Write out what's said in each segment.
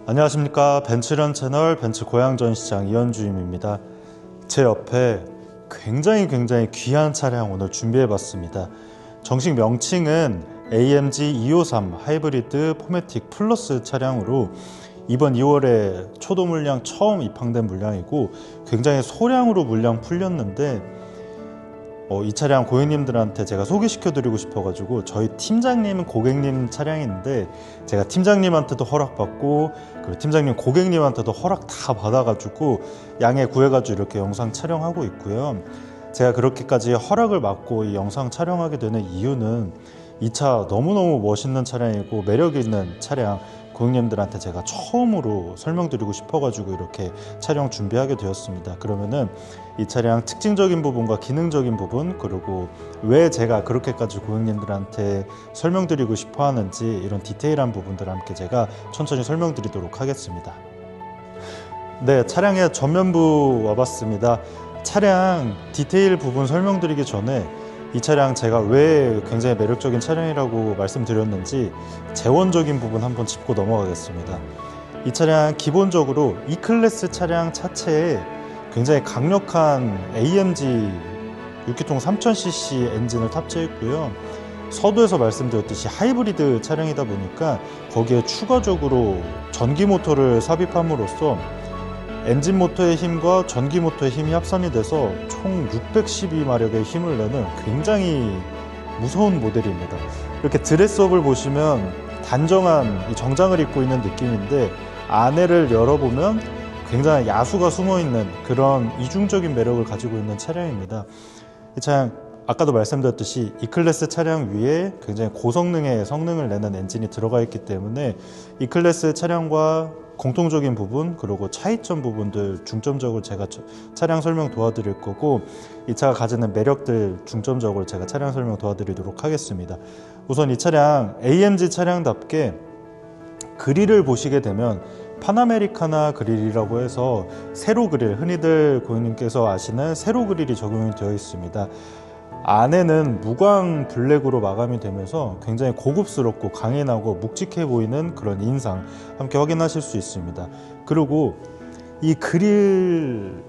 안녕하십니까. 벤츠런 채널 벤츠 고양전시장 이현주임입니다. 제 옆에 굉장히 귀한 차량 오늘 준비해 봤습니다. 정식 명칭은 AMG 253 하이브리드 포매틱 플러스 차량으로 이번 2월에 초도 물량 처음 입항된 물량이고 굉장히 소량으로 물량 풀렸는데 이 차량 고객님들한테 제가 소개시켜 드리고 싶어 가지고 저희 팀장님은 고객님 차량인데 제가 팀장님한테도 허락받고 그리고 팀장님 고객님한테도 허락 다 받아 가지고 양해 구해 가지고 이렇게 영상 촬영하고 있고요. 제가 그렇게까지 허락을 받고 이 영상 촬영하게 되는 이유는 이 차 너무너무 멋있는 차량이고 매력 있는 차량, 고객님들한테 제가 처음으로 설명드리고 싶어가지고 이렇게 촬영 준비하게 되었습니다. 그러면은 이 차량 특징적인 부분과 기능적인 부분, 그리고 왜 제가 그렇게까지 고객님들한테 설명드리고 싶어 하는지 이런 디테일한 부분들을 함께 제가 천천히 설명드리도록 하겠습니다. 네, 차량의 전면부 와봤습니다. 차량 디테일 부분 설명드리기 전에 이 차량 제가 왜 굉장히 매력적인 차량이라고 말씀드렸는지 재원적인 부분 한번 짚고 넘어가겠습니다. 이 차량 기본적으로 E클래스 차량 차체에 굉장히 강력한 AMG 6기통 3000cc 엔진을 탑재했고요. 서두에서 말씀드렸듯이 하이브리드 차량이다 보니까 거기에 추가적으로 전기 모터를 삽입함으로써 엔진 모터의 힘과 전기 모터의 힘이 합산이 돼서 총 612마력의 힘을 내는 굉장히 무서운 모델입니다. 이렇게 드레스업을 보시면 단정한 이 정장을 입고 있는 느낌인데 안에를 열어보면 굉장히 야수가 숨어있는 그런 이중적인 매력을 가지고 있는 차량입니다. 이 차량 아까도 말씀드렸듯이 E클래스 차량 위에 굉장히 고성능의 성능을 내는 엔진이 들어가 있기 때문에 E클래스 차량과 공통적인 부분 그리고 차이점 부분들 중점적으로 제가 차량 설명 도와드릴 거고 이 차가 가지는 매력들 중점적으로 제가 차량 설명 도와드리도록 하겠습니다. 우선 이 차량 AMG 차량답게 그릴을 보시게 되면 파나메리카나 그릴이라고 해서 세로 그릴, 흔히들 고객님께서 아시는 세로 그릴이 적용이 되어 있습니다. 안에는 무광 블랙으로 마감이 되면서 굉장히 고급스럽고 강인하고 묵직해 보이는 그런 인상 함께 확인하실 수 있습니다. 그리고 이 그릴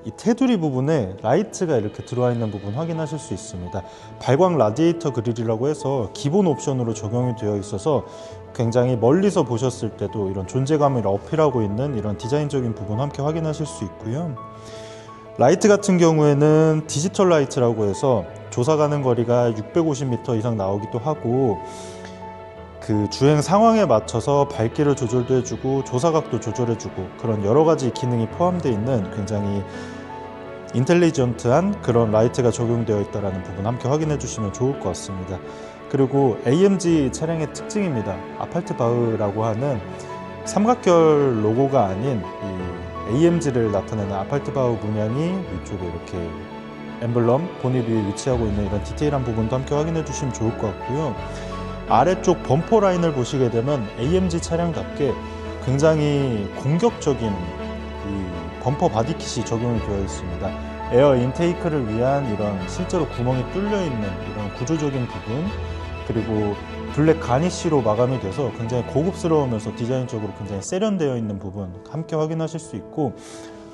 이 테두리 부분에 라이트가 이렇게 들어와 있는 부분 확인하실 수 있습니다. 발광 라디에이터 그릴이라고 해서 기본 옵션으로 적용이 되어 있어서 굉장히 멀리서 보셨을 때도 이런 존재감을 어필하고 있는 이런 디자인적인 부분 함께 확인하실 수 있고요. 라이트 같은 경우에는 디지털 라이트라고 해서 조사 가는 거리가 650m 이상 나오기도 하고 그 주행 상황에 맞춰서 밝기를 조절도 해주고 조사각도 조절해주고 그런 여러 가지 기능이 포함되어 있는 굉장히 인텔리전트한 그런 라이트가 적용되어 있다는 부분 함께 확인해 주시면 좋을 것 같습니다. 그리고 AMG 차량의 특징입니다. 아팔트바흐라고 하는 삼각결 로고가 아닌 이 AMG를 나타내는 아팔트바흐 문양이 위쪽에 이렇게 엠블럼 보닛 위에 위치하고 있는 이런 디테일한 부분도 함께 확인해 주시면 좋을 것 같고요. 아래쪽 범퍼 라인을 보시게 되면 AMG 차량답게 굉장히 공격적인 이 범퍼 바디킷이 적용이 되어 있습니다. 에어 인테이크를 위한 이런 실제로 구멍이 뚫려 있는 이런 구조적인 부분, 그리고 블랙 가니쉬로 마감이 돼서 굉장히 고급스러우면서 디자인적으로 굉장히 세련되어 있는 부분 함께 확인하실 수 있고,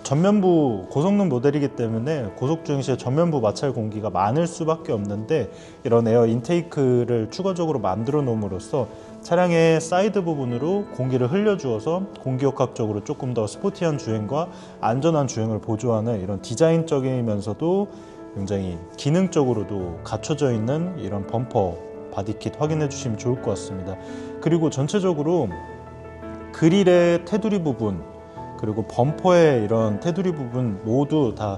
전면부 고성능 모델이기 때문에 고속 주행 시에 전면부 마찰 공기가 많을 수밖에 없는데 이런 에어 인테이크를 추가적으로 만들어 놓음으로써 차량의 사이드 부분으로 공기를 흘려주어서 공기역학적으로 조금 더 스포티한 주행과 안전한 주행을 보조하는 이런 디자인적이면서도 굉장히 기능적으로도 갖춰져 있는 이런 범퍼 바디킷 확인해 주시면 좋을 것 같습니다. 그리고 전체적으로 그릴의 테두리 부분 그리고 범퍼의 이런 테두리 부분 모두 다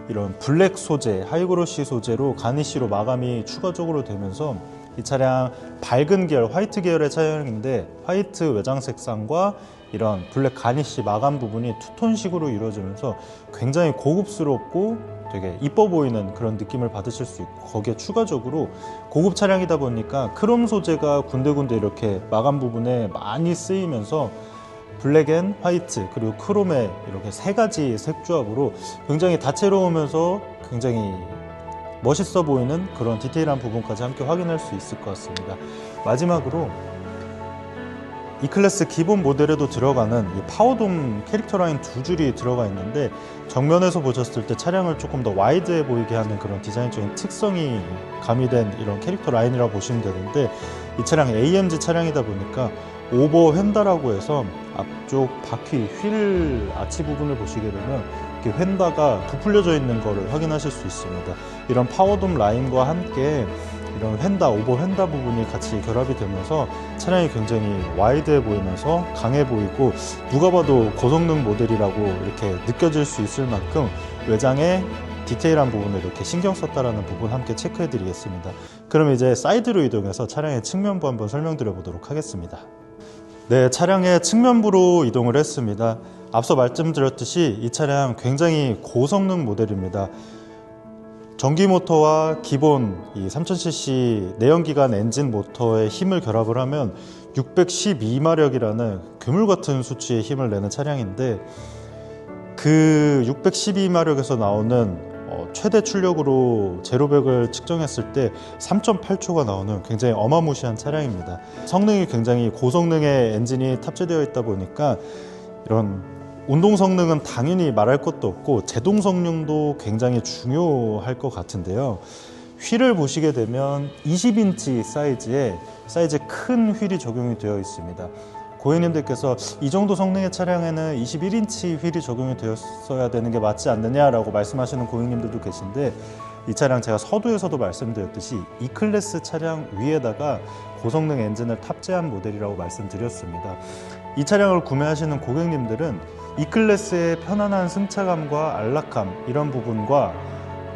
이런 블랙 소재, 하이그로시 소재로 가니쉬로 마감이 추가적으로 되면서 이 차량 밝은 계열, 화이트 계열의 차량인데 화이트 외장 색상과 이런 블랙 가니쉬 마감 부분이 투톤식으로 이루어지면서 굉장히 고급스럽고 되게 이뻐 보이는 그런 느낌을 받으실 수 있고, 거기에 추가적으로 고급 차량이다 보니까 크롬 소재가 군데군데 이렇게 마감 부분에 많이 쓰이면서 블랙 앤 화이트 그리고 크롬의 이렇게 세 가지 색 조합으로 굉장히 다채로우면서 굉장히 멋있어 보이는 그런 디테일한 부분까지 함께 확인할 수 있을 것 같습니다. 마지막으로 E클래스 기본 모델에도 들어가는 이 파워돔 캐릭터 라인 두 줄이 들어가 있는데, 정면에서 보셨을 때 차량을 조금 더 와이드해 보이게 하는 그런 디자인적인 특성이 가미된 이런 캐릭터 라인이라고 보시면 되는데, 이 차량 AMG 차량이다 보니까 오버 휀다라고 해서 앞쪽 바퀴 휠 아치 부분을 보시게 되면 이렇게 휀다가 부풀려져 있는 것을 확인하실 수 있습니다. 이런 파워돔 라인과 함께 이런 휀다, 오버 휀다 부분이 같이 결합이 되면서 차량이 굉장히 와이드해 보이면서 강해 보이고, 누가 봐도 고성능 모델이라고 이렇게 느껴질 수 있을 만큼 외장에 디테일한 부분을 이렇게 신경 썼다라는 부분 함께 체크해 드리겠습니다. 그럼 이제 사이드로 이동해서 차량의 측면부 한번 설명드려 보도록 하겠습니다. 네, 차량의 측면부로 이동을 했습니다. 앞서 말씀드렸듯이 이 차량 굉장히 고성능 모델입니다. 전기 모터와 기본 이 3000cc 내연기관 엔진 모터의 힘을 결합을 하면 612마력이라는 괴물 같은 수치의 힘을 내는 차량인데, 그 612마력에서 나오는 최대 출력으로 제로백을 측정했을 때 3.8초가 나오는 굉장히 어마무시한 차량입니다. 성능이 굉장히 고성능의 엔진이 탑재되어 있다 보니까 이런 운동 성능은 당연히 말할 것도 없고 제동 성능도 굉장히 중요할 것 같은데요. 휠을 보시게 되면 20인치 사이즈 큰 휠이 적용이 되어 있습니다. 고객님들께서 이 정도 성능의 차량에는 21인치 휠이 적용이 되었어야 되는 게 맞지 않느냐라고 말씀하시는 고객님들도 계신데, 이 차량 제가 서두에서도 말씀드렸듯이 E클래스 차량 위에다가 고성능 엔진을 탑재한 모델이라고 말씀드렸습니다. 이 차량을 구매하시는 고객님들은 E클래스의 편안한 승차감과 안락함, 이런 부분과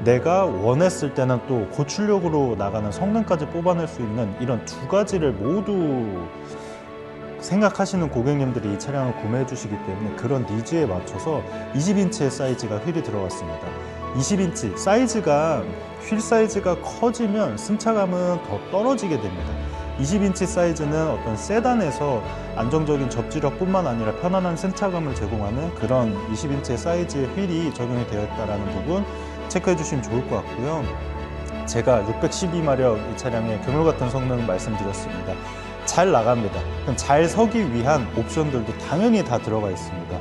내가 원했을 때는 또 고출력으로 나가는 성능까지 뽑아낼 수 있는 이런 두 가지를 모두 생각하시는 고객님들이 이 차량을 구매해 주시기 때문에 그런 니즈에 맞춰서 20인치의 사이즈가 휠이 들어갔습니다. 20인치 사이즈가, 휠 사이즈가 커지면 승차감은 더 떨어지게 됩니다. 20인치 사이즈는 어떤 세단에서 안정적인 접지력 뿐만 아니라 편안한 승차감을 제공하는 그런 20인치의 사이즈의 휠이 적용이 되어 있다는 부분 체크해 주시면 좋을 것 같고요. 제가 612마력 이 차량의 괴물 같은 성능 말씀드렸습니다. 잘 나갑니다. 그럼 잘 서기 위한 옵션들도 당연히 다 들어가 있습니다.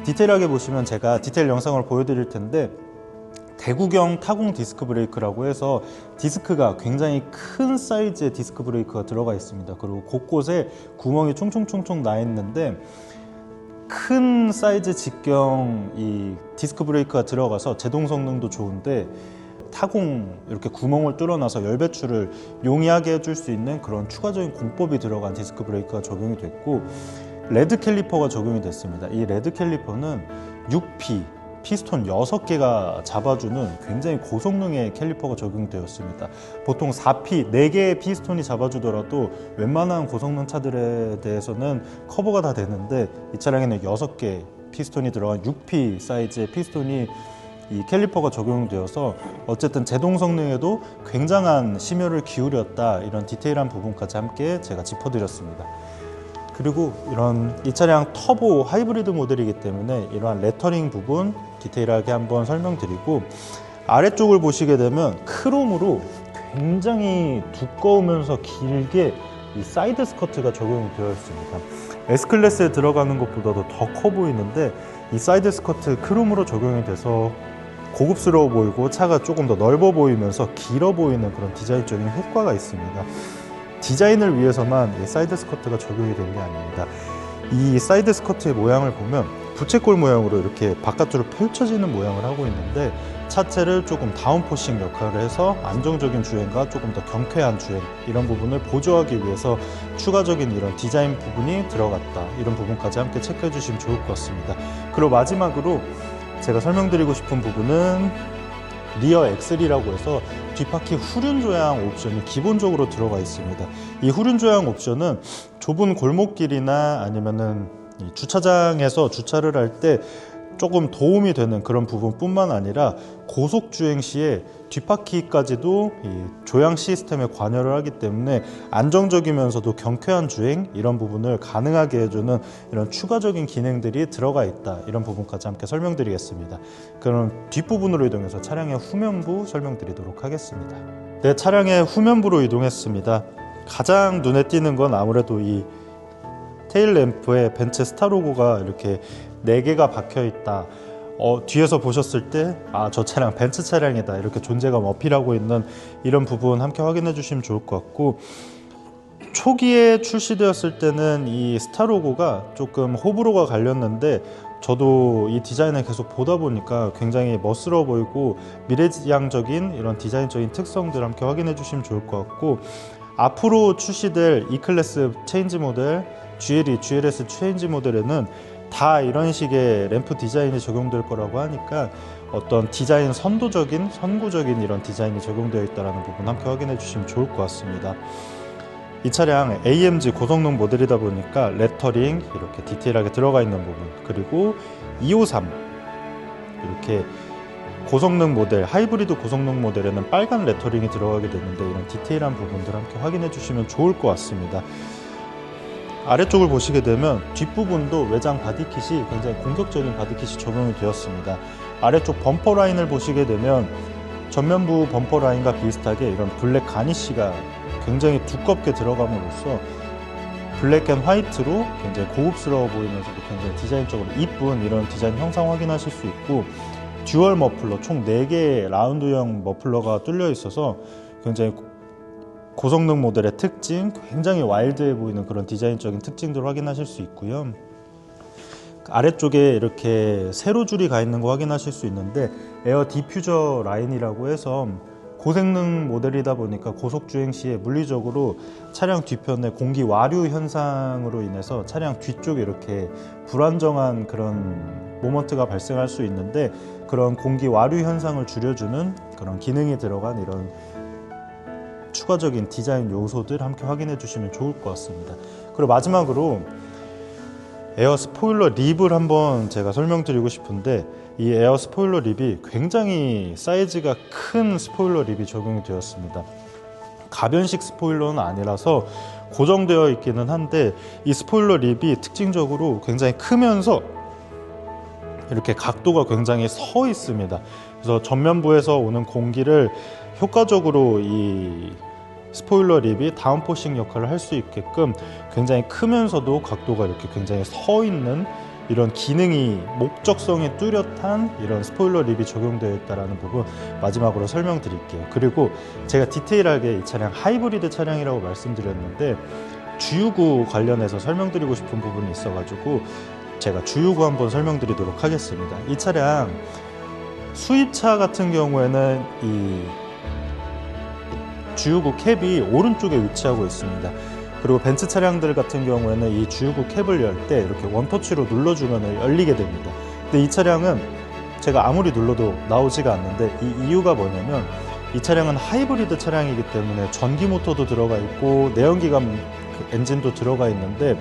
디테일하게 보시면 제가 디테일 영상을 보여드릴 텐데, 대구경 타공 디스크 브레이크라고 해서 디스크가 굉장히 큰 사이즈의 디스크 브레이크가 들어가 있습니다. 그리고 곳곳에 구멍이 총총총총 나 있는데, 큰 사이즈 직경 이 디스크 브레이크가 들어가서 제동 성능도 좋은데, 타공 이렇게 구멍을 뚫어놔서 열 배출을 용이하게 해줄 수 있는 그런 추가적인 공법이 들어간 디스크 브레이크가 적용이 됐고, 레드 캘리퍼가 적용이 됐습니다. 이 레드 캘리퍼는 6P 피스톤 6개가 잡아주는 굉장히 고성능의 캘리퍼가 적용되었습니다. 보통 4P 4개의 피스톤이 잡아주더라도 웬만한 고성능 차들에 대해서는 커버가 다 되는데, 이 차량에는 6개 피스톤이 들어간 6P 사이즈의 피스톤이 이 캘리퍼가 적용되어서 어쨌든 제동 성능에도 굉장한 심혈을 기울였다, 이런 디테일한 부분까지 함께 제가 짚어드렸습니다. 그리고 이 차량 터보 하이브리드 모델이기 때문에 이러한 레터링 부분 디테일하게 한번 설명드리고, 아래쪽을 보시게 되면 크롬으로 굉장히 두꺼우면서 길게 이 사이드 스커트가 적용이 되어 있습니다. S클래스에 들어가는 것보다도 더 커 보이는데, 이 사이드 스커트 크롬으로 적용이 돼서 고급스러워 보이고 차가 조금 더 넓어 보이면서 길어 보이는 그런 디자인적인 효과가 있습니다. 디자인을 위해서만 이 사이드 스커트가 적용이 된 게 아닙니다. 이 사이드 스커트의 모양을 보면 부채꼴 모양으로 이렇게 바깥으로 펼쳐지는 모양을 하고 있는데, 차체를 조금 다운포싱 역할을 해서 안정적인 주행과 조금 더 경쾌한 주행, 이런 부분을 보조하기 위해서 추가적인 이런 디자인 부분이 들어갔다, 이런 부분까지 함께 체크해 주시면 좋을 것 같습니다. 그리고 마지막으로 제가 설명드리고 싶은 부분은 리어 엑셀이라고 해서 뒷바퀴 후륜 조향 옵션이 기본적으로 들어가 있습니다. 이 후륜 조향 옵션은 좁은 골목길이나 아니면은 주차장에서 주차를 할 때 조금 도움이 되는 그런 부분뿐만 아니라 고속 주행 시에 뒷바퀴까지도 이 조향 시스템에 관여를 하기 때문에 안정적이면서도 경쾌한 주행, 이런 부분을 가능하게 해주는 이런 추가적인 기능들이 들어가 있다, 이런 부분까지 함께 설명드리겠습니다. 그럼 뒷부분으로 이동해서 차량의 후면부 설명드리도록 하겠습니다. 네, 차량의 후면부로 이동했습니다. 가장 눈에 띄는 건 아무래도 이 테일 램프에 벤츠 스타 로고가 이렇게 4개가 박혀 있다. 뒤에서 보셨을 때 저 차량 벤츠 차량이다 이렇게 존재감 어필하고 있는 이런 부분 함께 확인해 주시면 좋을 것 같고, 초기에 출시되었을 때는 이 스타 로고가 조금 호불호가 갈렸는데 저도 이 디자인을 계속 보다 보니까 굉장히 멋스러워 보이고 미래지향적인 이런 디자인적인 특성들 함께 확인해 주시면 좋을 것 같고, 앞으로 출시될 E클래스 체인지 모델, GLE, GLS 체인지 모델에는 다 이런 식의 램프 디자인이 적용될 거라고 하니까 어떤 디자인 선구적인 이런 디자인이 적용되어 있다는 부분 함께 확인해 주시면 좋을 것 같습니다. 이 차량 AMG 고성능 모델이다 보니까 레터링 이렇게 디테일하게 들어가 있는 부분, 그리고 253 이렇게 고성능 모델, 하이브리드 고성능 모델에는 빨간 레터링이 들어가게 되는데 이런 디테일한 부분들 함께 확인해 주시면 좋을 것 같습니다. 아래쪽을 보시게 되면 뒷부분도 외장 바디킷이 굉장히 공격적인 바디킷이 적용이 되었습니다. 아래쪽 범퍼 라인을 보시게 되면 전면부 범퍼 라인과 비슷하게 이런 블랙 가니쉬가 굉장히 두껍게 들어감으로써 블랙 앤 화이트로 굉장히 고급스러워 보이면서도 굉장히 디자인적으로 이쁜 이런 디자인 형상 확인하실 수 있고, 듀얼 머플러 총 4개의 라운드형 머플러가 뚫려 있어서 굉장히 고성능 모델의 특징, 굉장히 와일드해 보이는 그런 디자인적인 특징들을 확인하실 수 있고요. 아래쪽에 이렇게 세로줄이 가 있는 거 확인하실 수 있는데 에어 디퓨저 라인이라고 해서 고성능 모델이다 보니까 고속주행 시에 물리적으로 차량 뒤편에 공기 와류 현상으로 인해서 차량 뒤쪽에 이렇게 불안정한 그런 모먼트가 발생할 수 있는데, 그런 공기 와류 현상을 줄여주는 그런 기능이 들어간 이런 추가적인 디자인 요소들 함께 확인해 주시면 좋을 것 같습니다. 그리고 마지막으로 에어 스포일러 립을 한번 제가 설명드리고 싶은데, 이 에어 스포일러 립이 굉장히 사이즈가 큰 스포일러 립이 적용이 되었습니다. 가변식 스포일러는 아니라서 고정되어 있기는 한데, 이 스포일러 립이 특징적으로 굉장히 크면서 이렇게 각도가 굉장히 서 있습니다. 그래서 전면부에서 오는 공기를 효과적으로 이 스포일러 립이 다운포싱 역할을 할 수 있게끔 굉장히 크면서도 각도가 이렇게 굉장히 서 있는 이런 기능이, 목적성이 뚜렷한 이런 스포일러 립이 적용되어 있다는 부분 마지막으로 설명드릴게요. 그리고 제가 디테일하게 이 차량 하이브리드 차량이라고 말씀드렸는데 주유구 관련해서 설명드리고 싶은 부분이 있어가지고 제가 주유구 한번 설명드리도록 하겠습니다. 이 차량 수입차 같은 경우에는 이 주유구 캡이 오른쪽에 위치하고 있습니다. 그리고 벤츠 차량들 같은 경우에는 이 주유구 캡을 열 때 이렇게 원터치로 눌러주면 열리게 됩니다. 근데 이 차량은 제가 아무리 눌러도 나오지가 않는데, 이 이유가 뭐냐면 이 차량은 하이브리드 차량이기 때문에 전기 모터도 들어가 있고 내연기관 엔진도 들어가 있는데,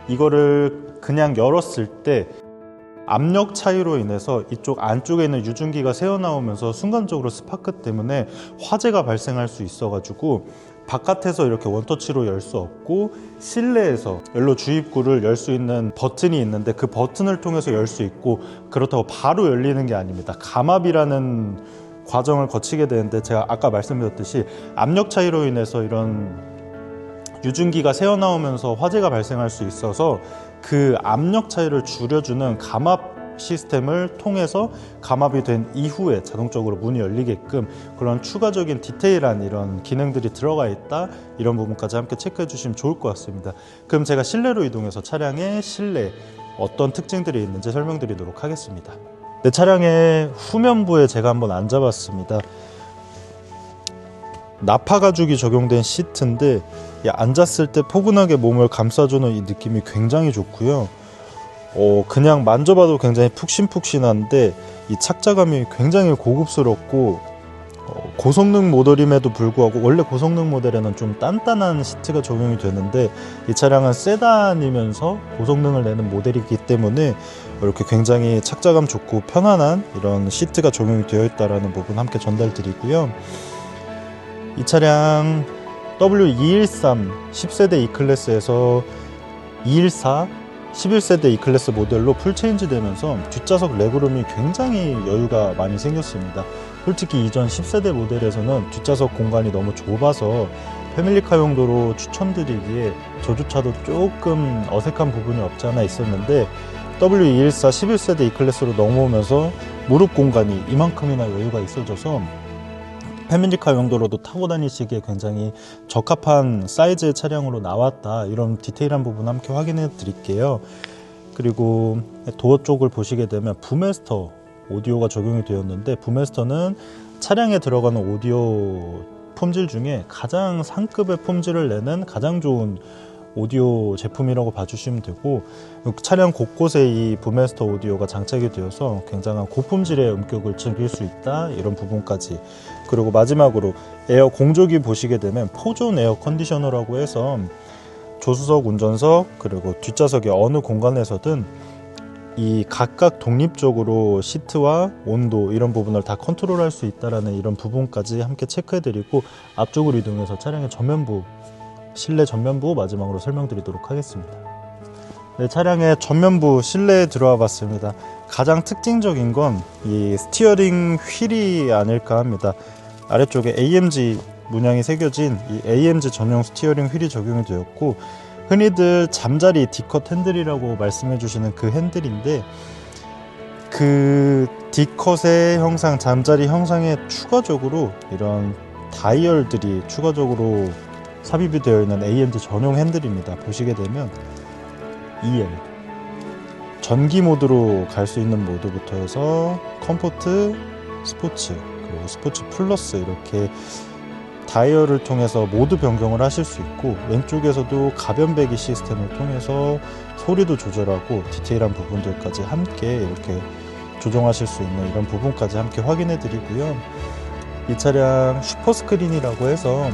이거를 그냥 열었을 때 압력 차이로 인해서 이쪽 안쪽에 있는 유증기가 새어나오면서 순간적으로 스파크 때문에 화재가 발생할 수 있어가지고 바깥에서 이렇게 원터치로 열 수 없고, 실내에서 연료 주입구를 열 수 있는 버튼이 있는데 그 버튼을 통해서 열 수 있고, 그렇다고 바로 열리는 게 아닙니다. 감압이라는 과정을 거치게 되는데, 제가 아까 말씀드렸듯이 압력 차이로 인해서 이런 유증기가 새어나오면서 화재가 발생할 수 있어서 그 압력 차이를 줄여주는 감압 시스템을 통해서 감압이 된 이후에 자동적으로 문이 열리게끔 그런 추가적인 디테일한 이런 기능들이 들어가 있다, 이런 부분까지 함께 체크해 주시면 좋을 것 같습니다. 그럼 제가 실내로 이동해서 차량의 실내 어떤 특징들이 있는지 설명드리도록 하겠습니다. 내 차량의 후면부에 제가 한번 앉아봤습니다. 나파 가죽이 적용된 시트인데 앉았을 때 포근하게 몸을 감싸주는 이 느낌이 굉장히 좋고요. 그냥 만져봐도 굉장히 푹신푹신한데 이 착자감이 굉장히 고급스럽고, 고성능 모델임에도 불구하고 원래 고성능 모델에는 좀 단단한 시트가 적용이 되는데 이 차량은 세단이면서 고성능을 내는 모델이기 때문에 이렇게 굉장히 착자감 좋고 편안한 이런 시트가 적용이 되어 있다는 부분 함께 전달드리고요. 이 차량 W213 10세대 E클래스에서 214 11세대 E클래스 모델로 풀체인지 되면서 뒷좌석 레그룸이 굉장히 여유가 많이 생겼습니다. 솔직히 이전 10세대 모델에서는 뒷좌석 공간이 너무 좁아서 패밀리카 용도로 추천드리기에 저조차도 조금 어색한 부분이 없지 않아 있었는데 W214 11세대 E클래스로 넘어오면서 무릎 공간이 이만큼이나 여유가 있어져서 패밀리카 용도로도 타고 다니시기에 굉장히 적합한 사이즈의 차량으로 나왔다, 이런 디테일한 부분 함께 확인해 드릴게요. 그리고 도어 쪽을 보시게 되면 부메스터 오디오가 적용이 되었는데, 부메스터는 차량에 들어가는 오디오 품질 중에 가장 상급의 품질을 내는 가장 좋은 오디오 제품이라고 봐주시면 되고, 차량 곳곳에 이 부메스터 오디오가 장착이 되어서 굉장한 고품질의 음격을 즐길 수 있다, 이런 부분까지. 그리고 마지막으로 에어 공조기 보시게 되면 포존 에어 컨디셔너라고 해서 조수석, 운전석, 그리고 뒷좌석의 어느 공간에서든 이 각각 독립적으로 시트와 온도 이런 부분을 다 컨트롤할 수 있다라는 이런 부분까지 함께 체크해드리고, 앞쪽으로 이동해서 차량의 전면부, 실내 전면부 마지막으로 설명드리도록 하겠습니다. 네, 차량의 전면부 실내에 들어와 봤습니다. 가장 특징적인 건 이 스티어링 휠이 아닐까 합니다. 아래쪽에 AMG 문양이 새겨진 이 AMG 전용 스티어링 휠이 적용이 되었고, 흔히들 잠자리 D컷 핸들이라고 말씀해 주시는 그 핸들인데, 그 D컷의 형상, 잠자리 형상에 추가적으로 이런 다이얼들이 추가적으로 삽입이 되어 있는 AMG 전용 핸들입니다. 보시게 되면 EL 전기 모드로 갈 수 있는 모드부터 해서 컴포트, 스포츠, 그리고 스포츠 플러스, 이렇게 다이얼을 통해서 모드 변경을 하실 수 있고, 왼쪽에서도 가변 배기 시스템을 통해서 소리도 조절하고 디테일한 부분들까지 함께 이렇게 조정하실 수 있는 이런 부분까지 함께 확인해 드리고요. 이 차량 슈퍼 스크린이라고 해서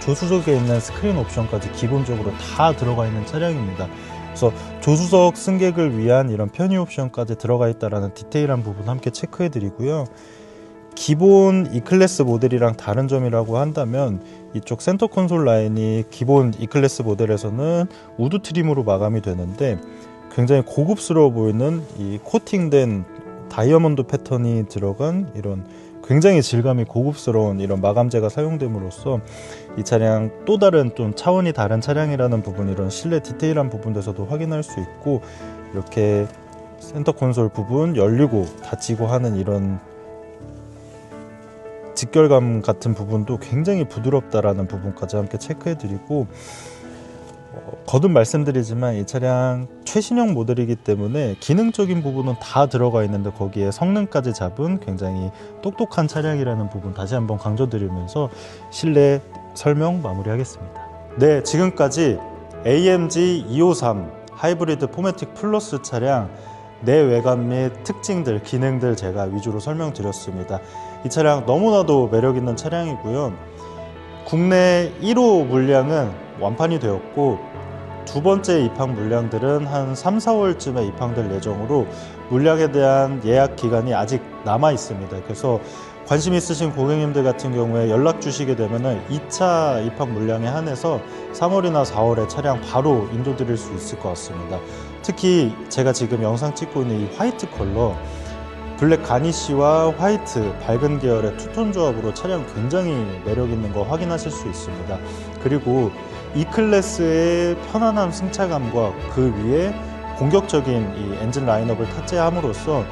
조수석에 있는 스크린 옵션까지 기본적으로 다 들어가 있는 차량입니다. 그래서 조수석 승객을 위한 이런 편의 옵션까지 들어가 있다는 디테일한 부분 함께 체크해 드리고요. 기본 E클래스 모델이랑 다른 점이라고 한다면, 이쪽 센터 콘솔 라인이 기본 E클래스 모델에서는 우드 트림으로 마감이 되는데, 굉장히 고급스러워 보이는 이 코팅된 다이아몬드 패턴이 들어간 이런 굉장히 질감이 고급스러운 이런 마감재가 사용됨으로써 이 차량 또 다른 좀 차원이 다른 차량이라는 부분, 이런 실내 디테일한 부분에서도 확인할 수 있고, 이렇게 센터 콘솔 부분 열리고 닫히고 하는 이런 직결감 같은 부분도 굉장히 부드럽다라는 부분까지 함께 체크해 드리고, 거듭 말씀드리지만 이 차량 최신형 모델이기 때문에 기능적인 부분은 다 들어가 있는데, 거기에 성능까지 잡은 굉장히 똑똑한 차량이라는 부분 다시 한번 강조드리면서 실내 설명 마무리하겠습니다. 네, 지금까지 AMG 253 하이브리드 포매틱 플러스 차량 내외관 및 특징들, 기능들 제가 위주로 설명드렸습니다. 이 차량 너무나도 매력있는 차량이고요. 국내 1호 물량은 완판이 되었고, 두 번째 입항 물량들은 한 3, 4월쯤에 입항될 예정으로 물량에 대한 예약 기간이 아직 남아 있습니다. 그래서 관심 있으신 고객님들 같은 경우에 연락 주시게 되면 2차 입항 물량에 한해서 3월이나 4월에 차량 바로 인도 드릴 수 있을 것 같습니다. 특히 제가 지금 영상 찍고 있는 이 화이트 컬러, 블랙 가니쉬와 화이트 밝은 계열의 투톤 조합으로 차량 굉장히 매력 있는 거 확인하실 수 있습니다. 그리고 E클래스의 편안한 승차감과 그 위에 공격적인 이 엔진 라인업을 탑재함으로써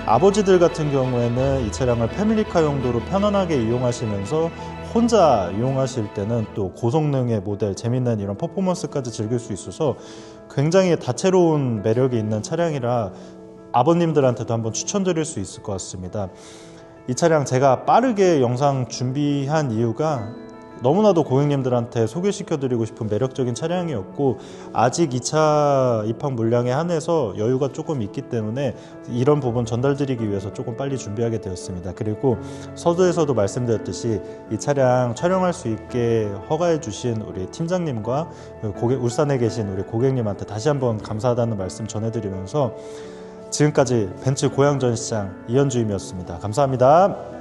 아버지들 같은 경우에는 이 차량을 패밀리카 용도로 편안하게 이용하시면서 혼자 이용하실 때는 또 고성능의 모델, 재밌는 이런 퍼포먼스까지 즐길 수 있어서 굉장히 다채로운 매력이 있는 차량이라 아버님들한테도 한번 추천드릴 수 있을 것 같습니다. 이 차량 제가 빠르게 영상 준비한 이유가 너무나도 고객님들한테 소개시켜드리고 싶은 매력적인 차량이었고, 아직 2차 입항 물량에 한해서 여유가 조금 있기 때문에 이런 부분 전달드리기 위해서 조금 빨리 준비하게 되었습니다. 그리고 서두에서도 말씀드렸듯이 이 차량 촬영할 수 있게 허가해 주신 우리 팀장님과 울산에 계신 우리 고객님한테 다시 한번 감사하다는 말씀 전해드리면서 지금까지 벤츠 고양 전시장 이현주임이었습니다. 감사합니다.